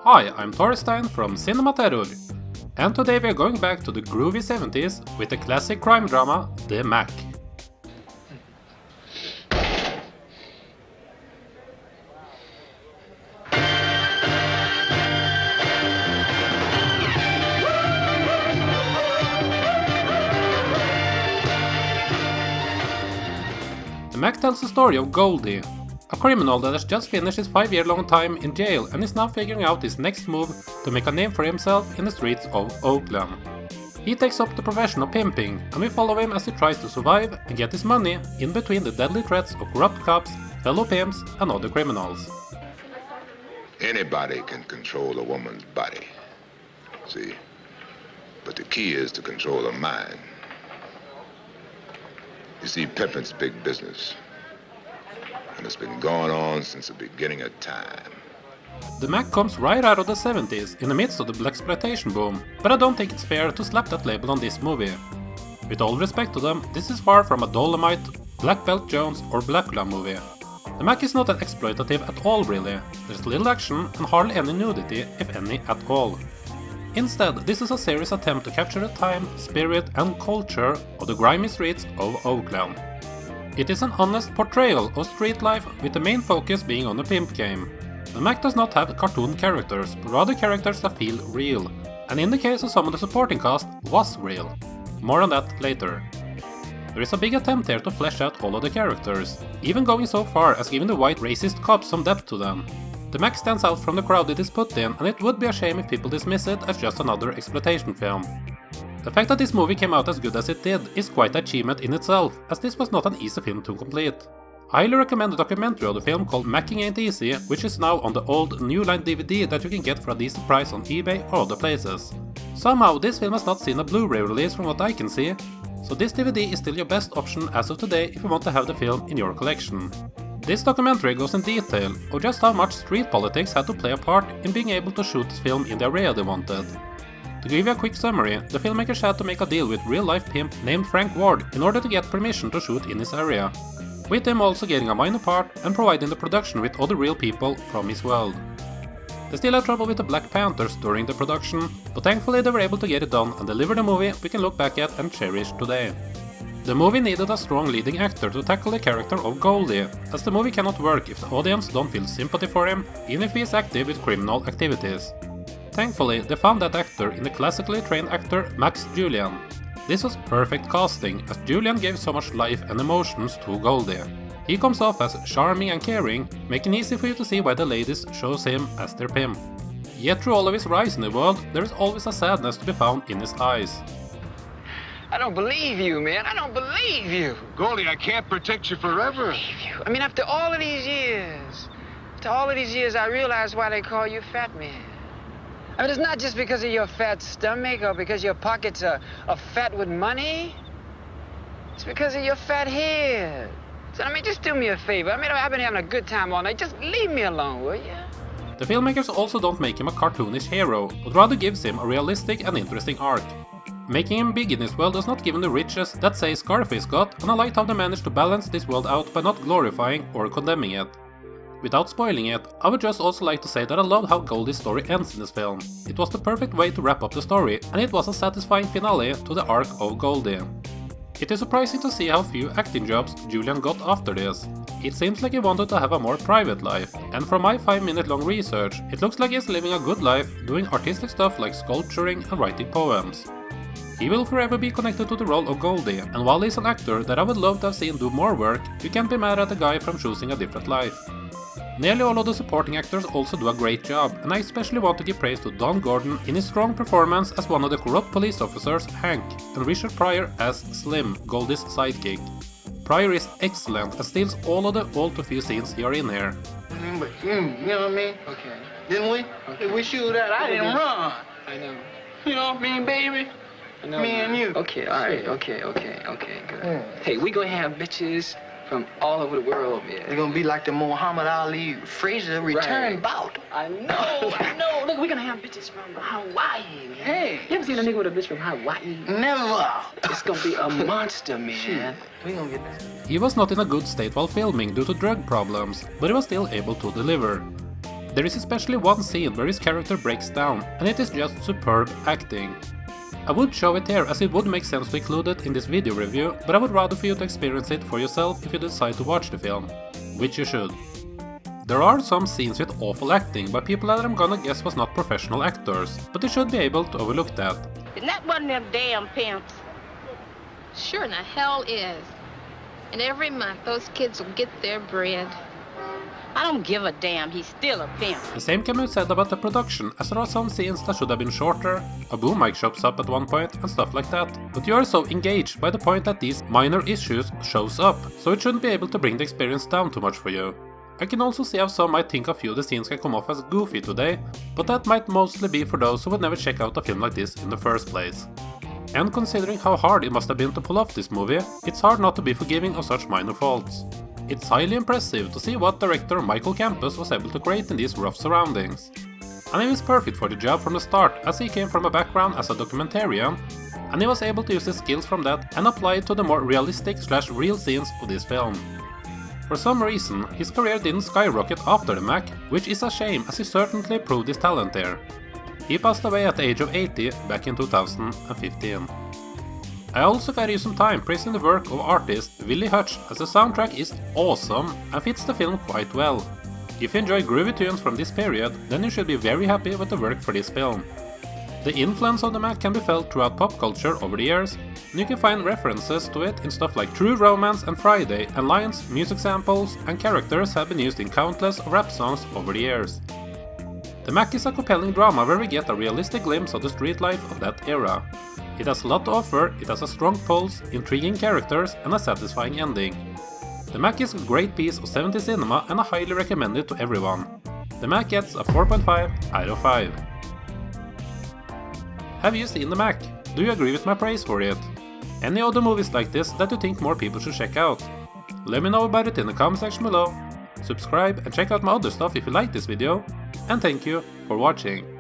Hi, I'm Thorstein from Cinema Terror, and today we are going back to the groovy 70s with the classic crime drama The Mac. The Mac tells the story of Goldie, a criminal that has just finished his 5-year-long time in jail and is now figuring out his next move to make a name for himself in the streets of Oakland. He takes up the profession of pimping, and we follow him as he tries to survive and get his money in between the deadly threats of corrupt cops, fellow pimps, and other criminals. Anybody can control a woman's body, see? But the key is to control her mind. You see, pimping's big business. And it's been going on since the beginning of time. The Mac comes right out of the 70s, in the midst of the blaxploitation boom, but I don't think it's fair to slap that label on this movie. With all respect to them, this is far from a Dolomite, Black Belt Jones or Blackula movie. The Mac is not that exploitative at all really, there's little action and hardly any nudity, if any at all. Instead, this is a serious attempt to capture the time, spirit and culture of the grimy streets of Oakland. It is an honest portrayal of street life, with the main focus being on the pimp game. The Mac does not have cartoon characters, but rather characters that feel real, and in the case of some of the supporting cast, was real. More on that later. There is a big attempt here to flesh out all of the characters, even going so far as giving the white racist cops some depth to them. The Mac stands out from the crowd it is put in, and it would be a shame if people dismiss it as just another exploitation film. The fact that this movie came out as good as it did is quite an achievement in itself, as this was not an easy film to complete. I highly recommend the documentary of the film called Macking Ain't Easy, which is now on the old New Line DVD that you can get for a decent price on eBay or other places. Somehow this film has not seen a Blu-ray release from what I can see, so this DVD is still your best option as of today if you want to have the film in your collection. This documentary goes in detail of just how much street politics had to play a part in being able to shoot this film in the area they wanted. To give you a quick summary, the filmmakers had to make a deal with real-life pimp named Frank Ward in order to get permission to shoot in his area, with him also getting a minor part and providing the production with other real people from his world. They still had trouble with the Black Panthers during the production, but thankfully they were able to get it done and deliver the movie we can look back at and cherish today. The movie needed a strong leading actor to tackle the character of Goldie, as the movie cannot work if the audience don't feel sympathy for him, even if he is active with criminal activities. Thankfully, they found that actor in the classically trained actor Max Julien. This was perfect casting, as Julien gave so much life and emotions to Goldie. He comes off as charming and caring, making it easy for you to see why the ladies chose him as their pimp. Yet through all of his rise in the world, there is always a sadness to be found in his eyes. I don't believe you, man. I don't believe you. Goldie, I can't protect you forever. I mean, after all of these years, I realize why they call you Fat Man. I mean, it's not just because of your fat stomach or because your pockets are fat with money. It's because of your fat head. So, I mean, just do me a favor. I mean, I've been having a good time all night. Just leave me alone, will you? The filmmakers also don't make him a cartoonish hero, but rather gives him a realistic and interesting arc. Making him big in this world does not give him the riches that, say, Scarface got, and I like how they managed to balance this world out by not glorifying or condemning it. Without spoiling it, I would just also like to say that I loved how Goldie's story ends in this film. It was the perfect way to wrap up the story, and it was a satisfying finale to the arc of Goldie. It is surprising to see how few acting jobs Julien got after this. It seems like he wanted to have a more private life, and from my 5-minute long research, it looks like he's living a good life, doing artistic stuff like sculpturing and writing poems. He will forever be connected to the role of Goldie, and while he's an actor that I would love to have seen do more work, you can't be mad at the guy from choosing a different life. Nearly all of the supporting actors also do a great job, and I especially want to give praise to Don Gordon in his strong performance as one of the corrupt police officers, Hank, and Richard Pryor as Slim, Goldie's sidekick. Pryor is excellent and steals all of the all too few scenes he are in here. But you know what I mean? Okay. Didn't we? Okay. If we shoot that, I didn't run. I know. You know what I mean, baby? I know. Me and you. Okay, all right. Okay, good. Hey, we gonna have bitches from all over the world, man. It's gonna be like the Muhammad Ali Fraser return Right. bout. I know. Look, we're gonna have bitches from Hawaii, man. Hey. You ever seen a nigga with a bitch from Hawaii? Never. It's gonna be a monster, man. We gonna get that. He was not in a good state while filming due to drug problems, but he was still able to deliver. There is especially one scene where his character breaks down, and it is just superb acting. I would show it here as it would make sense to include it in this video review, but I would rather for you to experience it for yourself if you decide to watch the film, which you should. There are some scenes with awful acting by people that I'm gonna guess was not professional actors, but you should be able to overlook that. And that wasn't them damn pimps. Sure in the hell is. And every month those kids will get their bread. I don't give a damn, he's still a pimp. The same can be said about the production, as there are some scenes that should have been shorter, a boom mic shows up at one point and stuff like that. But you are so engaged by the point that these minor issues shows up, so it shouldn't be able to bring the experience down too much for you. I can also see how some might think a few of the scenes can come off as goofy today, but that might mostly be for those who would never check out a film like this in the first place. And considering how hard it must have been to pull off this movie, it's hard not to be forgiving of such minor faults. It's highly impressive to see what director Michael Campus was able to create in these rough surroundings. And he was perfect for the job from the start, as he came from a background as a documentarian, and he was able to use his skills from that and apply it to the more realistic/real scenes of this film. For some reason, his career didn't skyrocket after the Mac, which is a shame as he certainly proved his talent there. He passed away at the age of 80 back in 2015. I also value some time praising the work of artist Willie Hutch, as the soundtrack is awesome and fits the film quite well. If you enjoy groovy tunes from this period, then you should be very happy with the work for this film. The influence of the Mac can be felt throughout pop culture over the years, and you can find references to it in stuff like True Romance and Friday, and lines, music samples, and characters have been used in countless rap songs over the years. The Mac is a compelling drama where we get a realistic glimpse of the street life of that era. It has a lot to offer, it has a strong pulse, intriguing characters, and a satisfying ending. The Mac is a great piece of 70s cinema and I highly recommend it to everyone. The Mac gets a 4.5 out of 5. Have you seen The Mac? Do you agree with my praise for it? Any other movies like this that you think more people should check out? Let me know about it in the comment section below. Subscribe and check out my other stuff if you like this video, and thank you for watching.